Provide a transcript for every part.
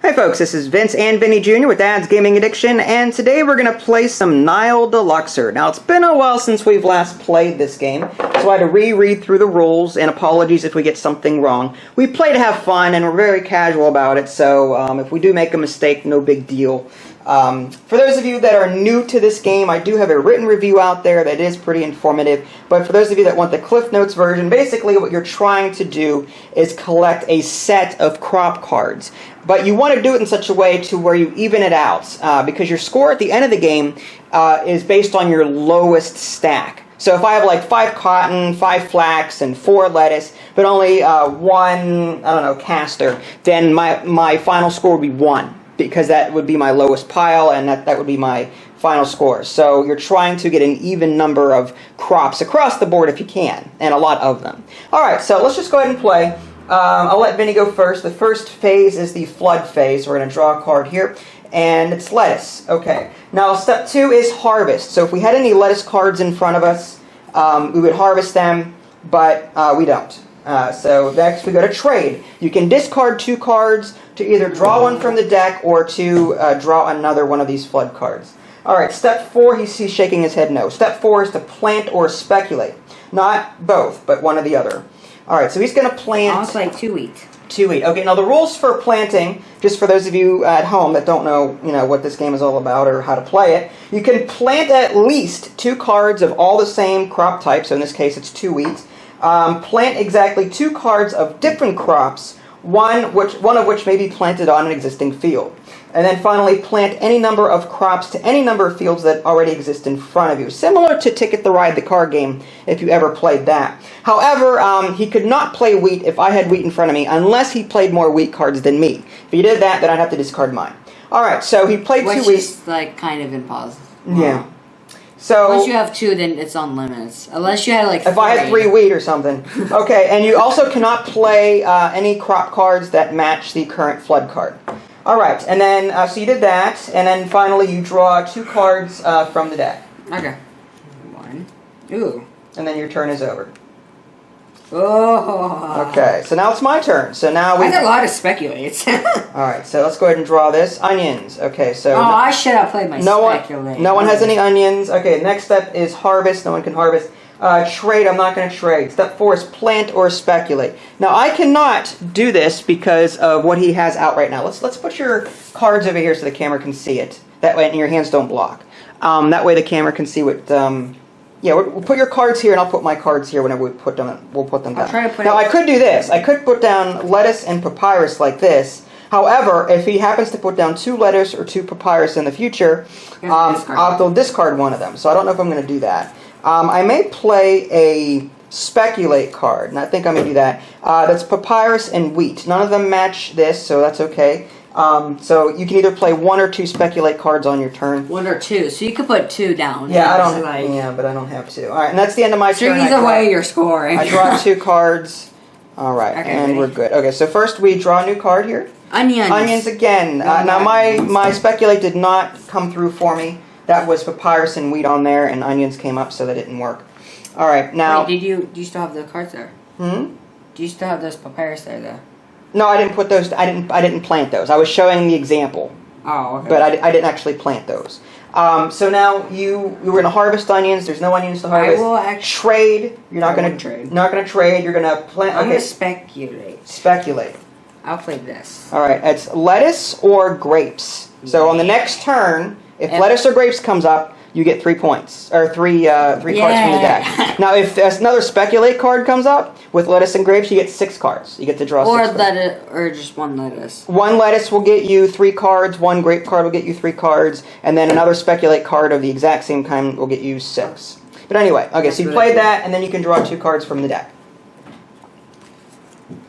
Hi folks, this is Vince and Vinny Jr. with Dad's Gaming Addiction, and today we're going to play some Nile DeLuxor. Now, it's been a while since we've last played this game, so I had to reread through the rules, and apologies if we get something wrong. We play to have fun, and we're very casual about it, so if we do make a mistake, no big deal. For those of you that are new to this game, I do have a written review out there that is pretty informative, but for those of you that want the Cliff Notes version, basically what you're trying to do is collect a set of crop cards. But you want to do it in such a way to where you even it out, because your score at the end of the game is based on your lowest stack. So if I have like 5 cotton, 5 flax, and 4 lettuce, but only 1, castor, then my final score would be 1. Because that would be my lowest pile, and that would be my final score. So you're trying to get an even number of crops across the board if you can, and a lot of them. Alright, so let's just go ahead and play. I'll let Vinny go first. The first phase is the flood phase. We're going to draw a card here, and it's lettuce. Okay, now step 2 is harvest. So if we had any lettuce cards in front of us, we would harvest them, but we don't. So next we go to trade. You can discard 2 cards to either draw one from the deck or to draw another one of these flood cards. Alright, step 4, he's shaking his head no. Step 4 is to plant or speculate. Not both, but one or the other. Alright, so he's going to plant... Almost like 2 wheat. 2 wheat. Okay, now the rules for planting, just for those of you at home that don't know, what this game is all about or how to play it, you can plant at least 2 cards of all the same crop type, so in this case it's 2 wheat. Plant exactly 2 cards of different crops, one of which may be planted on an existing field. And then finally, plant any number of crops to any number of fields that already exist in front of you. Similar to Ticket the Ride, the card game, if you ever played that. However, he could not play wheat if I had wheat in front of me, unless he played more wheat cards than me. If he did that, then I'd have to discard mine. Alright, so he played 2 wheat. Which is, like, kind of impossible. Yeah. So, once you have 2, then it's on limits. Unless you had, like, 3. If I had 3 wheat or something. Okay, and you also cannot play any crop cards that match the current flood card. Alright, and then, so you did that, and then finally you draw 2 cards from the deck. Okay. 1. Ooh. And then your turn is over. Oh. Okay, so now it's my turn. So now we... I had a lot of speculates. Alright, so let's go ahead and draw this. Onions. Okay, so... Oh, I should have played my speculate. No one has any onions. Okay, next step is harvest. No one can harvest. Trade, I'm not going to trade. Step 4 is plant or speculate. Now, I cannot do this because of what he has out right now. Let's put your cards over here so the camera can see it. That way, and your hands don't block. That way the camera can see what... yeah, we'll put your cards here, and I'll put my cards here whenever we'll put them down. Now, I could do this. I could put down lettuce and papyrus like this. However, if he happens to put down 2 lettuce or 2 papyrus in the future, I'll discard one of them. So I don't know if I'm going to do that. I may play a speculate card, and I think I'm going to do that. That's papyrus and wheat. None of them match this, so that's okay. So you can either play 1 or 2 speculate cards on your turn. 1 or 2, so you could put 2 down. Yeah, but I don't have to. All right, and that's the end of my turn. So either way, you're scoring. I draw 2 cards. All right, okay, and we're good. Okay, so first we draw a new card here. Onions. Onions again. Now my speculate did not come through for me. That was papyrus and wheat on there, and onions came up, so that didn't work. All right, now. Wait, do you still have the cards there? Hmm. Do you still have those papyrus there, though? No, I didn't put those. I didn't plant those. I was showing the example. Oh, okay. But I didn't actually plant those. So now we're going to harvest onions. There's no onions to harvest. I will actually trade. You're not going to trade. Not going to trade. You're going to plant. I'm going to speculate. Speculate. I'll play this. All right. It's lettuce or grapes. So on the next turn, if lettuce or grapes comes up, you get 3 points or 3 cards from the deck. Now, if another speculate card comes up with lettuce and grapes, you get 6 cards. You get to draw 6 cards. Or just 1 lettuce. 1 lettuce will get you 3 cards. 1 grape card will get you 3 cards, and then another speculate card of the exact same kind will get you 6. But anyway, okay. So you played that, and then you can draw 2 cards from the deck.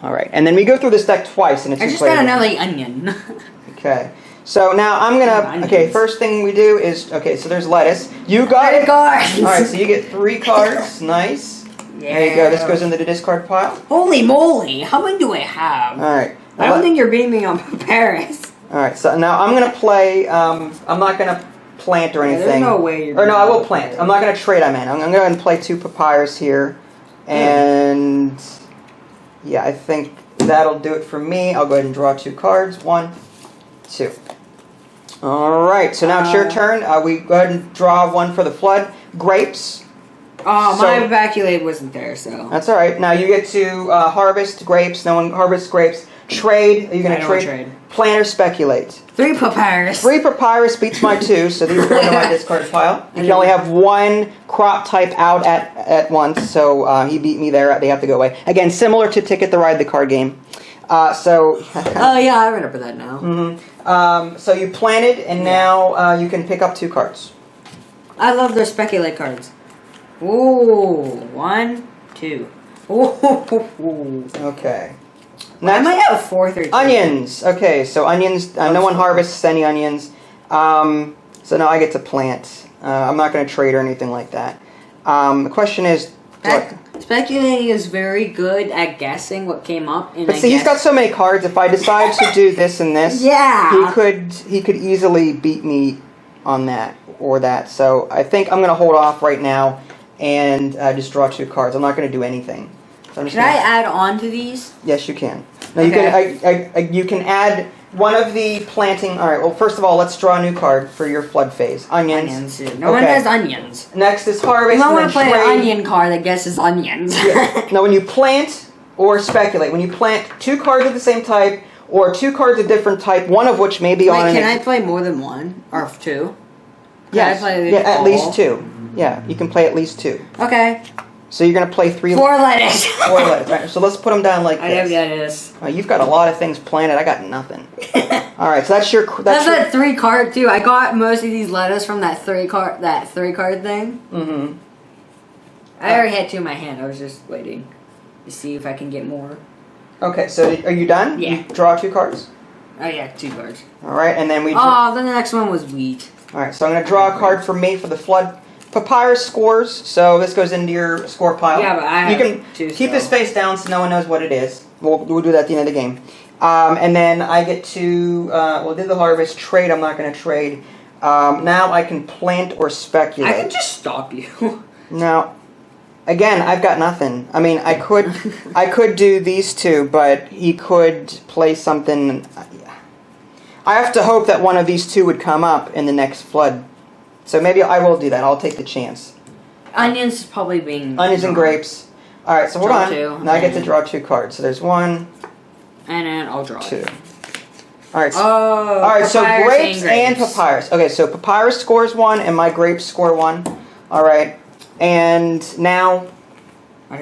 All right, and then we go through this deck twice, and it's. I just got another onion. Okay. So now I'm gonna. Okay, first thing we do is so there's lettuce. You got it. Cards. All right, so you get 3 cards. Nice. Yeah. There you go. This goes into the discard pile. Holy moly! How many do I have? All right. I don't think you're beating me on Paris. All right. So now I'm gonna play. I'm not gonna plant or anything. There's no way you're. Or no, I will plant. I'm not gonna trade. I'm gonna go ahead and play 2 papyrus here, and yeah, I think that'll do it for me. I'll go ahead and draw 2 cards. 1, 2. All right, so now it's your turn. We go ahead and draw one for the flood. Grapes. Oh, my evacuate wasn't there, so. That's all right. Now you get to harvest grapes. No one harvests grapes. Trade. Are you going to trade? Plant or speculate? 3 papyrus. 3 papyrus beats my 2, so these go into my discard pile. You can only have 1 crop type out at once, so he beat me there. They have to go away. Again, similar to Ticket to Ride the card game. Oh yeah, I remember that now. So you planted, and now you can pick up 2 cards. I love those speculate cards. Ooh, 1, 2. Ooh. Okay. I might have a 4th or 2. Onions. Okay, so onions. No one harvests any onions. So now I get to plant. I'm not going to trade or anything like that. The question is, speculating is very good at guessing what came up. But see, he's got so many cards. If I decide to do this and this, yeah, he could easily beat me on that or that. So I think I'm going to hold off right now and just draw 2 cards. I'm not going to do anything. So Can I add on to these? Yes, you can. Now you can. You can add one of the planting. All right. Well, first of all, let's draw a new card for your flood phase. Onions. No one has onions. Next is harvest. I want to play an onion card that guesses onions. Yeah. Now, when you plant or speculate, when you plant 2 cards of the same type or 2 cards of different type, one of which may be on. Can I play more than 1 or 2? Yes. At least 2. Yeah, you can play at least 2. Okay. So you're going to play 3... 4 lettuce. 4 lettuce. Right, so let's put them down like this. I have lettuce. You've got a lot of things planted. I got nothing. All right, so that's your... That's that 3 card, too. I got most of these lettuce from that 3 card thing. Mm-hmm. I already had 2 in my hand. I was just waiting to see if I can get more. Okay, so are you done? Yeah. You draw 2 cards? Oh, yeah, 2 cards. All right, and then we... Oh, then the next one was wheat. All right, so I'm going to draw a card for me for the flood. Papyrus scores, so this goes into your score pile. Yeah, but I you have can 2, keep this face down so no one knows what it is. We'll do that at the end of the game. And then I get to, we'll do the harvest. Trade, I'm not going to trade. Now I can plant or speculate. I can just stop you. Now, again, I've got nothing. I mean, I could do these 2, but he could play something. I have to hope that one of these 2 would come up in the next flood. So maybe I will do that. I'll take the chance. Onions is probably being... Onions and grapes. All right, so hold on. 2. Now I get to draw 2 cards. So there's 1, and then I'll draw 2. All right. All right. So grapes and papyrus. Okay. So papyrus scores 1, and my grapes score 1. All right. And now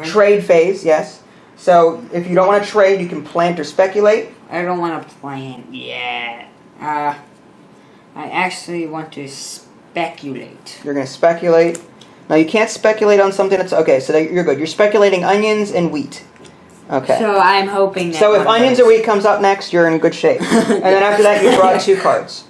trade phase. Yes. So if you don't want to trade, you can plant or speculate. I don't want to plant yet. I actually want to speculate. You're going to speculate. Now you can't speculate on something that's okay. So you're good. You're speculating onions and wheat. Okay. So I'm hoping that. So if onions or wheat comes up next, you're in good shape. And then after that, you draw 2 cards.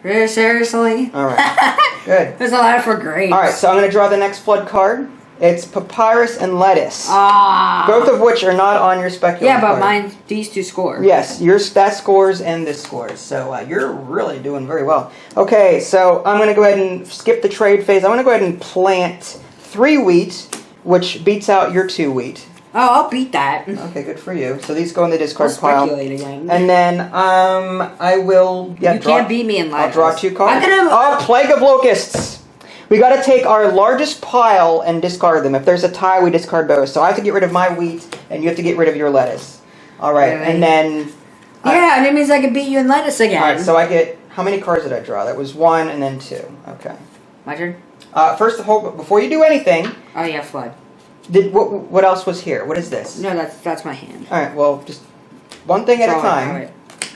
Seriously? All right. Good. There's a lot for grapes. All right. So I'm going to draw the next flood card. It's papyrus and lettuce. Ah. Both of which are not on your speculator Yeah, but card. these 2 score. Yes, that scores and this scores. So you're really doing very well. Okay, so I'm going to go ahead and skip the trade phase. I'm going to go ahead and plant 3 wheat, which beats out your 2 wheat. Oh, I'll beat that. Okay, good for you. So these go in the discard I'll pile. speculate again. And then I will... Yeah, you can't beat me in life. I'll draw 2 cards. I'm gonna... Plague of Locusts! We got to take our largest pile and discard them. If there's a tie, we discard those. So I have to get rid of my wheat, and you have to get rid of your lettuce. All right, Really? and then... Yeah, and it means I can beat you in lettuce again. All right, so I get... How many cards did I draw? That was 1 and then 2. Okay. My turn? First of all, before you do anything... Oh, yeah, flood. What else was here? What is this? No, that's my hand. All right, well, just one thing at a time.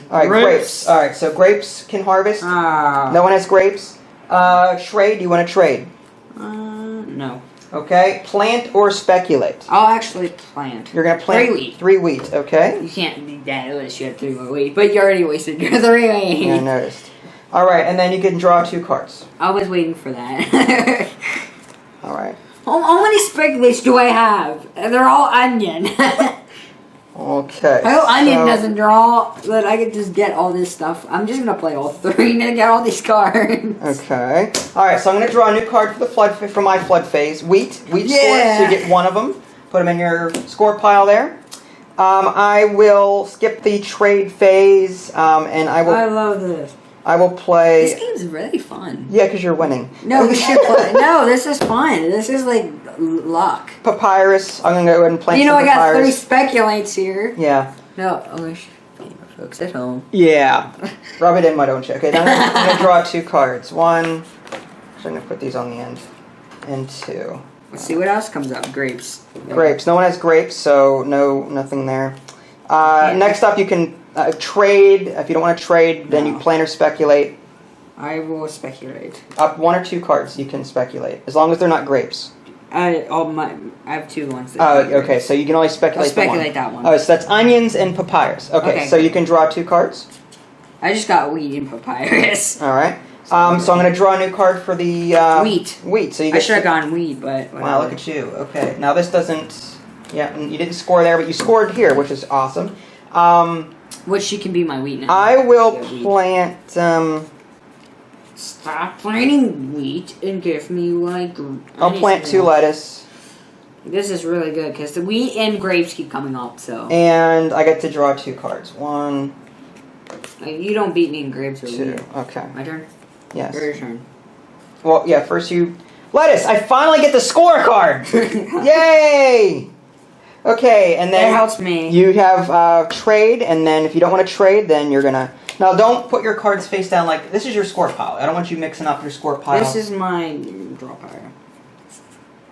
All right, grapes. All right, so grapes can harvest. No one has grapes. Trade, you want to trade? No. Okay, plant or speculate? I'll actually plant. You're going to plant 3 wheat. 3 wheat, okay? You can't beat that unless you have 3 more wheat, but you already wasted your 3 wheat. Yeah, I noticed. All right, and then you can draw 2 cards. I was waiting for that. All right. How many speculates do I have? They're all onion. Okay. I hope onion doesn't draw, but I could just get all this stuff. I'm just gonna play all 3 and get all these cards. Okay. All right. So I'm gonna draw a new card for the flood for my flood phase. Wheat scores. So you get 1 of them. Put them in your score pile there. I will skip the trade phase, and I love this. I will play. This game's really fun. Yeah, because you're winning. No, we should play. No, this is fun. This is like luck. Papyrus. I'm gonna go ahead and play. You know, some I got 3 papyrus. speculates here. Yeah. No, folks at home. Yeah. Rub it in, why don't you? Okay, now I'm gonna draw 2 cards. 1. So I'm gonna put these on the end. And 2. Let's see what else comes up. Grapes. Grapes. No one has grapes, so nothing there. Next up, you can trade. If you don't want to trade, then you plan or speculate. I will speculate. Up 1 or 2 cards, you can speculate, as long as they're not grapes. I have 2 ones. Oh, okay. So you can only speculate. I'll speculate that one. Oh, so that's onions and papyrus. Okay, so you can draw 2 cards. I just got wheat and papyrus. All right. So I'm going to draw a new card for the wheat. Wheat. So you I should have gone wheat, but whatever. Wow, look at you. Okay, now this doesn't. Yeah, you didn't score there, but you scored here, which is awesome. Which you can be my wheat now. I will plant. Stop planting wheat and give me like. I'll plant 2 lettuce. This is really good because the wheat and grapes keep coming up. So. And I get to draw 2 cards. 1. You don't beat me in grapes or 2. wheat. Okay. My turn. Yes. Your turn. Well, yeah. First you lettuce. I finally get the score card. Yay! Okay, and then That helps me. You have trade, and then if you don't want to trade, then you're gonna. Now, don't put your cards face down like this. Is your score pile. I don't want you mixing up your score pile. This is my draw pile.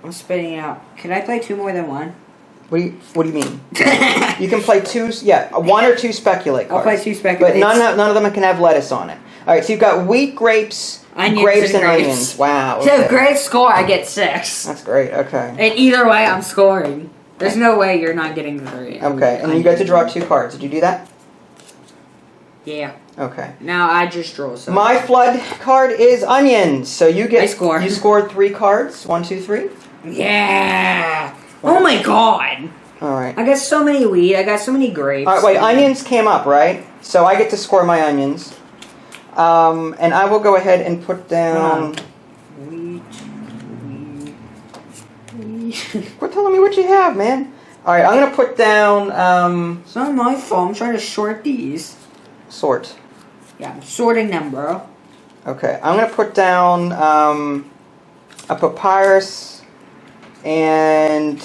I'm spitting it out. Can I play 2 more than 1? What do you mean? You can play 2. Yeah, 1 or 2 speculate cards. I'll play 2 speculate. But none of them can have lettuce on it. All right, so you've got wheat, grapes, and grapes. onions. Wow. So Okay. if grapes score, I get 6. That's great. Okay. And either way, I'm scoring. There's no way you're not getting the 3. Okay, and then you get to draw 2 cards. Did you do that? Yeah. Okay. Now I just draw some. My flood card is onions. So you get. I score. You scored 3 cards. 1, 2, 3. Yeah. Oh my god. All right. I got so many wheat. I got so many grapes. All right. Wait. Onions came up, right? So I get to score my onions. And I will go ahead and put down. Wheat. Quit telling me what you have, man. All right. I'm gonna put down. It's not my fault. I'm trying to sort these. Sort. Yeah, I'm sorting them, bro. Okay. I'm gonna put down a papyrus and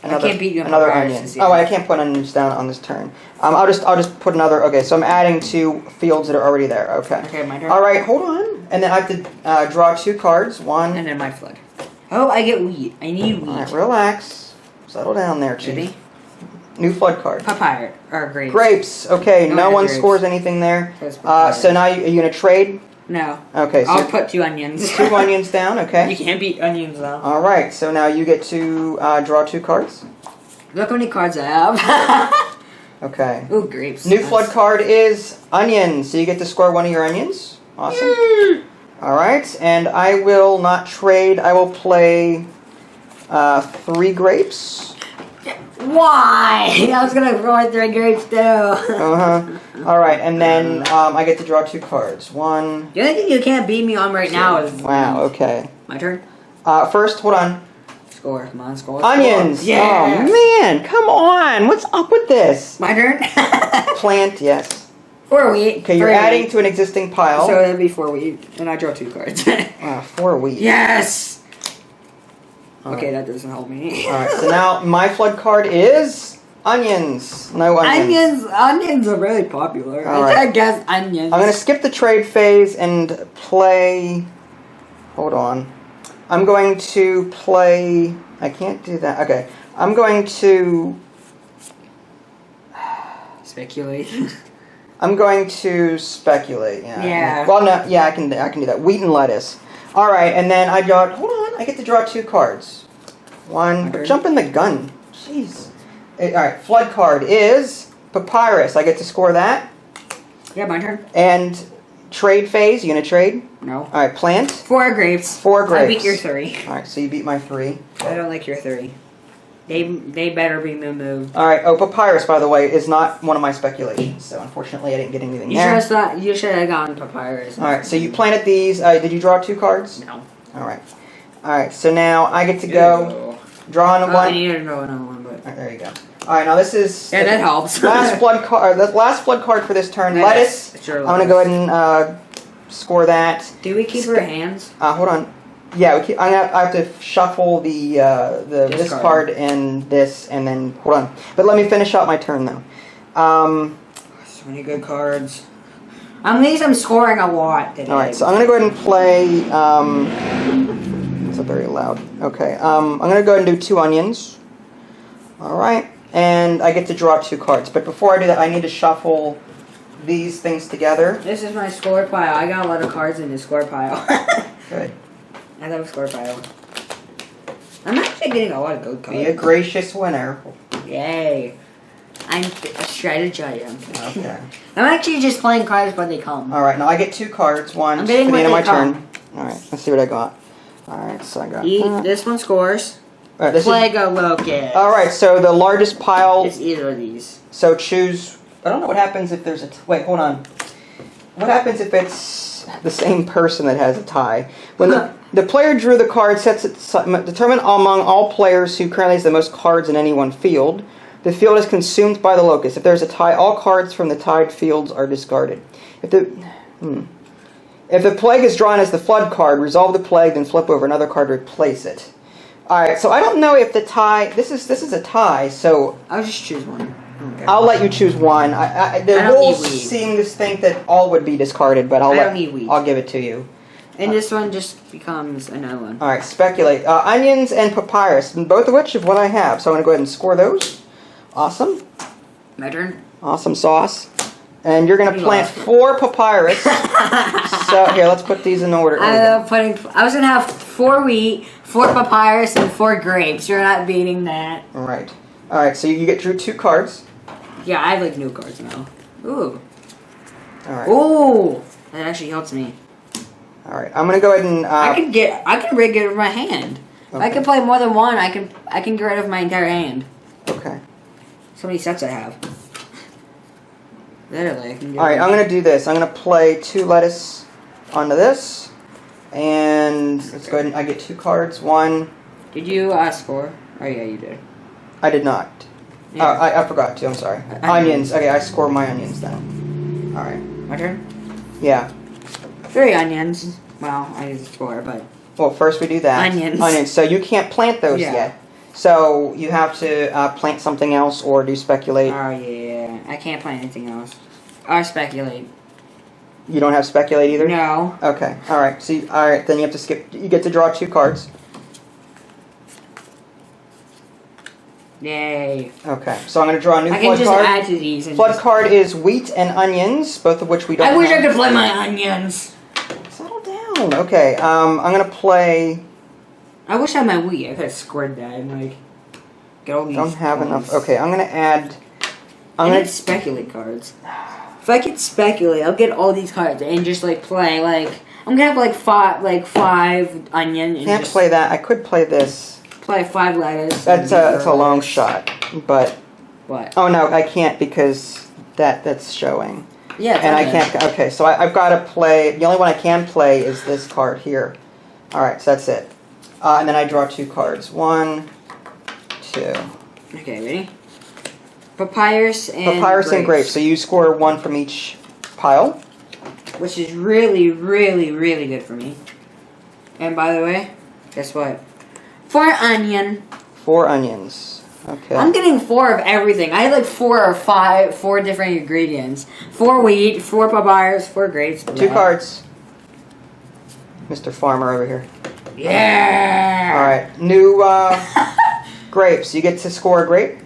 another, can't beat you on another papyrus, onion. yeah. Oh, I can't put onions down on this turn. I'll just put another. Okay, so I'm adding 2 fields that are already there. Okay. Okay, my turn. All right, hold on, and then I have to draw 2 cards. 1. And then my flood. Oh, I get wheat. I need wheat. All right, relax, settle down there, Chief. Ready? New flood card. Papyrus or grapes. Grapes. Okay, No, no one grapes. scores anything there. Says papyrus. So now are you gonna trade? No. Okay, so I'll put 2 onions. 2 onions down. Okay. You can't beat onions though. All right, so now you get to draw 2 cards. Look how many cards I have. Okay. Ooh, grapes. New Nice. flood card is onions, so you get to score 1 of your onions. Awesome. All right, and I will not trade. I will play 3 grapes. Why? I was gonna roll 3 grapes too. All right, and then I get to draw 2 cards. 1. The only thing you can't beat me on right now is Wow. Okay. my turn. First, hold on. Score. Come on, score. Onions. Yeah. Oh man, come on. What's up with this? My turn. Plant. Yes. 4 wheat. Okay, you're 3 adding wheat. to an existing pile. So that'd be 4 wheat, and I draw 2 cards. 4 wheat. Yes. All Okay, right. that doesn't help me. All right, so now my flood card is onions. No onions. Onions are really popular. All I right. guess onions. I'm going to skip the trade phase and play... Hold on. I'm going to play... I can't do that. Okay. I'm going to... Speculate. I'm going to speculate. Yeah. Yeah. Well, no. Yeah, I can do that. Wheat and lettuce. All right, and then I got... Hold on. I get to draw 2 cards. 1... Okay. Jump in the gun. Jeez. All right. Flood card is papyrus. I get to score that. Yeah, my turn. And trade phase. You gonna trade? No. All right. Plant. 4 grapes. 4 grapes. I beat your 3. All right. So you beat my 3. I don't like your 3. They better be moved. All right. Oh, papyrus, by the way, is not one of my speculations. So unfortunately, I didn't get anything You there. should have gone papyrus. All right. So you planted these. Did you draw 2 cards? No. All right. All right. So now I get to go draw on I one. need to know another one, but All right, there you go. All right, now this is Yeah, that helps. last flood card. The last flood card for this turn. Lettuce. Lettuce. Sure, I'm gonna go ahead and score that. Do we keep our hands? Hold on. Yeah, I have to shuffle the this card and this, and then hold on. But let me finish out my turn though. So many good cards. At least I'm scoring a lot today. All right, so I'm gonna go ahead and play. It's very loud. Okay. I'm gonna go ahead and do 2 onions. All right, and I get to draw 2 cards. But before I do that, I need to shuffle these things together. This is my score pile. I got a lot of cards in this score pile. Good. I love score pile. I'm actually getting a lot of good cards. Be a gracious winner. Yay. I'm a strategizing. Okay. I'm actually just playing cards when they come. All right, now I get 2 cards. One I'm for getting the end of what my they turn. come. All right, let's see what I got. All right, so I got. This one scores. All right, this Play go Locust. All right, so the largest pile. It's either of these. So choose. I don't know what happens if there's a. Wait, hold on. What happens if it's the same person that has a tie? When the player drew the card, sets it. Determine among all players who currently has the most cards in any one field. The field is consumed by the locust. If there's a tie, all cards from the tied fields are discarded. If the plague is drawn as the flood card, resolve the plague, then flip over another card to replace it. All right, so I don't know if the tie. This is a tie, so I'll just choose one. Okay. I'll let you choose one. The rules seem to think that all would be discarded, but I'll give it to you. And this one just becomes another one. All right, speculate. Onions and papyrus, both of which is what I have. So I'm going to go ahead and score those. Awesome. My turn. Awesome sauce. And you're going to plant 4 papyrus. So here, let's put these in order. I was going to have 4 wheat, 4 papyrus, and 4 grapes. You're not beating that. All right. All right, so you get drew 2 cards. Yeah, I have like new cards now. Ooh. All right. Ooh. That actually helps me. All right. I'm going to go ahead and I can rig it with my hand. Okay. If I can play more than one, I can get rid of my entire hand. Okay. So many sets I have. Literally, I can get All right, I'm going to do this. I'm going to play 2 lettuce onto this. And let's go ahead and I get 2 cards. 1. Did you score? Oh yeah, you did. I did not. Yeah. I forgot to. I'm sorry. Onions. Okay, I score my onions then. All right. My turn? Yeah. 3 onions. Well, I didn't score, but... Well, first we do that. Onions. Onions. So you can't plant those yet. So you have to plant something else or do speculate. Oh, yeah. I can't plant anything else. Or speculate. You don't have speculate either? No. Okay. All right. So all right, then you have to skip. You get to draw 2 cards. Yay. Okay. So I'm going to draw a new I flood can just card. add to these. And Flood card is wheat and onions, both of which we don't I wish have. I could play my onions. Settle down. Okay. I'm going to play... I wish I had my wheat. I could have scored that and like get all these. Don't have points. enough. Okay, I'm going to add... I need speculate cards. If I could speculate, I'll get all these cards and just like play like I'm gonna have like five onion. And Can't just play that. I could play this. play 5 lettuce. That's a long shot, but what? oh no, I can't because that's showing. Yeah, and I can't. Okay, so I've got to play. The only one I can play is this card here. All right, so that's it. And then I draw 2 cards. 1, 2. Okay, ready? Papyrus and grapes. So you score 1 from each pile. Which is really, really, really good for me. And by the way, guess what? 4 onion. 4 onions. Okay. I'm getting 4 of everything. I had like 4 or 4 different ingredients. 4 wheat, 4 papyrus, 4 grapes. 2 cards. Mr. Farmer over here. Yeah. All right. New grapes. You get to score a grape.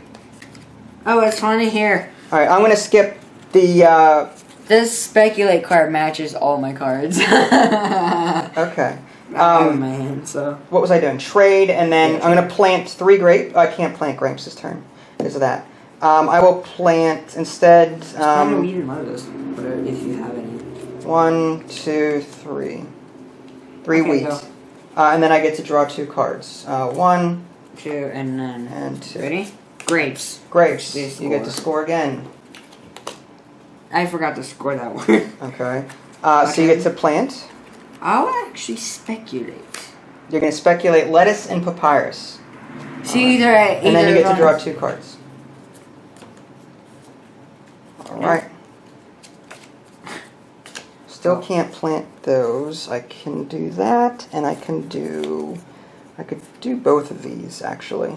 Oh, it's funny here. All right. I'm going to skip the... This speculate card matches all my cards. Okay. I have in my hand, so. What was I doing? Trade, and then I'm going to plant 3 grapes. I can't plant grapes this turn because of that. I will plant instead... I don't even love this, if you have any. 1, 2, 3. 3 Okay, wheat. go. And then I get to draw 2 cards. 1, 2, and then... and 2. Ready? Grapes. Grapes. You get to score again. I forgot to score that one. Okay. So you get to plant. I'll actually speculate. You're going to speculate lettuce and papyrus. See, either and then you get to draw 2 cards. Alright. Still can't plant those. I can do that, and I could do both of these, actually.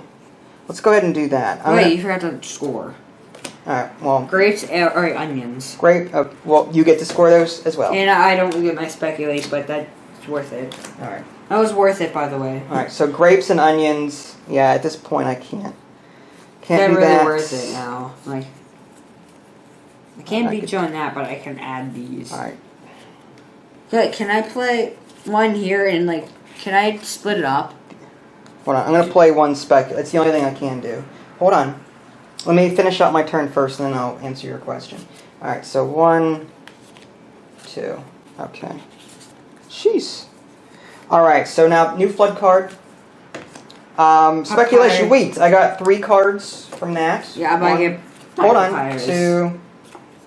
Let's go ahead and do that. Wait, you forgot to score. Alright, well. Grapes or onions. Grape, well, you get to score those as well. And I don't get my speculate, but that's worth it. Alright. That was worth it, by the way. Alright, so grapes and onions. Yeah, at this point I can't. Can't do really that. Worth it now. Like, I can't beat you on that, but I can add these. Alright. Good. Can I play one here and like? Can I split it up? Hold on. I'm gonna play one spec. It's the only thing I can do. Hold on. Let me finish out my turn first, and then I'll answer your question. All right. So 1, 2. Okay. Jeez. All right. So now new flood card. Speculation. Okay. Wheat. I got 3 cards from that. Yeah, but I get. Hold on. Papyrus. 2.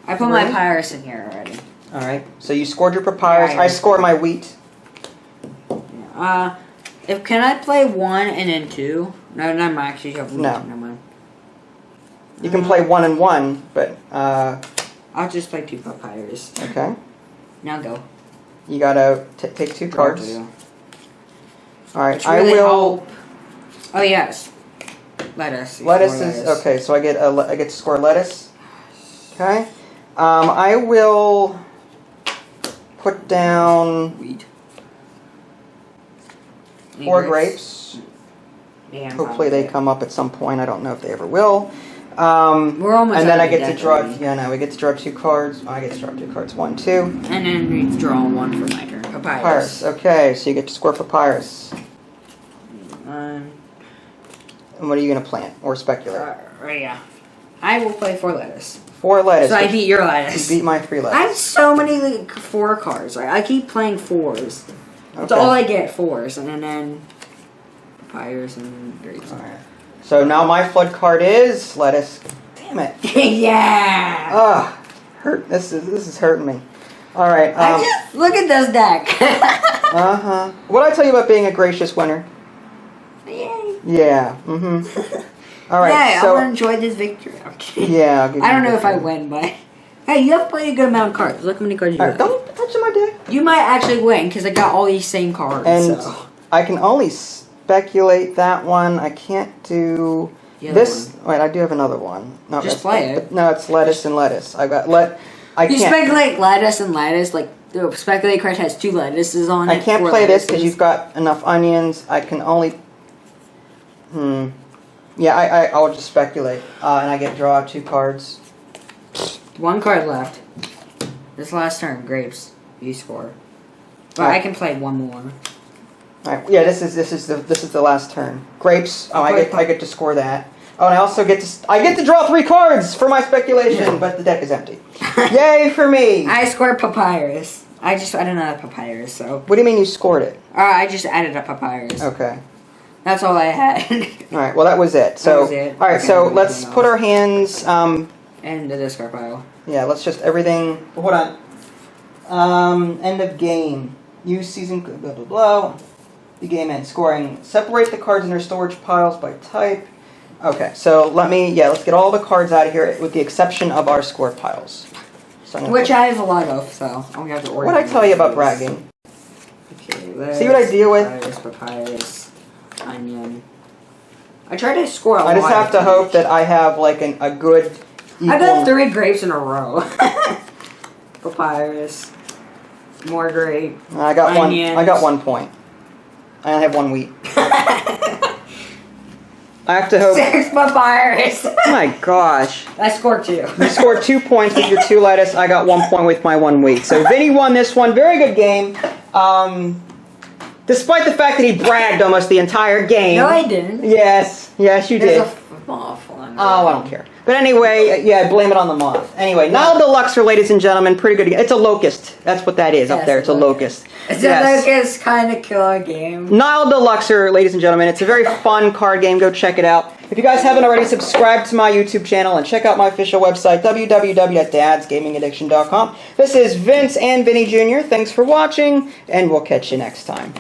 I put 3. my papyrus in here already. All right. So you scored your papyrus. Yeah, I scored my wheat. Can I play 1 and then 2? No, never mind. Actually, you have No. Never mind. You can play 1 and 1, but I'll just play 2 papyrus. okay. Now go. You gotta take 2 cards. All right. Which really I will. help. Oh yes. Lettuce. Lettuce is okay. So I get to score lettuce. Okay. I will put down Wheat. 4 grapes. Yeah, Hopefully they come up at some point. I don't know if they ever will. We're almost. And then out I of the get to deck draw. already. Yeah, no, we get to draw 2 cards. I get to draw 2 cards. 1, 2. And then we draw 1 for my turn. Papyrus. Okay, so you get to score papyrus. And what are you gonna plant or speculate? Yeah. I will play 4 lettuce. 4 lettuce. So I beat your lettuce. You beat my 3 lettuce. I have so many like, 4 cards. Like, I keep playing 4s. That's Okay. all I get, 4s, and then papyrus and grapes. All right. So now my flood card is lettuce. Damn it. Yeah. Ugh. Hurt. This is hurting me. All right. Look at this deck. What did I tell you about being a gracious winner? Yay. Yeah. All right. Yeah, so I want to enjoy this victory. Okay. yeah. I'll give you I don't a know if I victory. win, but hey, you have played a good amount of cards. Look how many cards you All right, have. don't touch my deck. You might actually win because I got all these same cards. And so. I can only speculate that one. I can't do The this. other Wait, I do have another one. No, Just that's- play it. No, it's lettuce and lettuce. I got I You can't. speculate lettuce and lettuce. Like the speculate card has 2 lettuces on it. I can't 4 play this because lettuces. you've got enough onions. I can only. Yeah, I'll just speculate, and I get to draw 2 cards. 1 card left. This last turn, grapes. You score. But Alright. I can play 1 more. All right. Yeah, this is the last turn. Grapes. Oh, I get to score that. Oh, and I also get to draw 3 cards for my speculation, but the deck is empty. Yay for me! I scored papyrus. I just added another papyrus, so. What do you mean you scored it? I just added a papyrus. Okay. That's all I had. All right. Well, that was it. So. That was it. All right. Okay, So nothing let's else. put our hands. And the discard pile. Yeah. Let's just everything. Hold on. End of game. Use season. Blah blah blah. The game ends. Scoring. Separate the cards in their storage piles by type. Okay. So let's get all the cards out of here with the exception of our score piles. So I'm gonna Which I have a lot of, so I'm gonna have to order. What'd I tell you about bragging? Okay, See what I deal with? Papyrus, onion. I tried to score a lot. I just have to hope that I have like a good. I got equal- 3 grapes in a row. Papyrus, more grape. I got onions. one. I got 1 point. I only have 1 wheat. I have to hope. 6 papyrus. Oh my gosh. I scored 2. You scored 2 points with your 2 lettuce. I got 1 point with my 1 wheat. So Vinny won this one. Very good game. Despite the fact that he bragged almost the entire game. No, I didn't. Yes, you There's did. a moth on Oh, I don't care. But anyway, yeah, blame it on the moth. Anyway, Nile DeLuxor, ladies and gentlemen, pretty good. It's a locust. That's what that is up Yes, there. It's a locust. It's Yes. a Locust kind of killer game. Nile DeLuxor, ladies and gentlemen. It's a very fun card game. Go check it out. If you guys haven't already, subscribe to my YouTube channel and check out my official website, www.dadsgamingaddiction.com. This is Vince and Vinny Jr. Thanks for watching, and we'll catch you next time.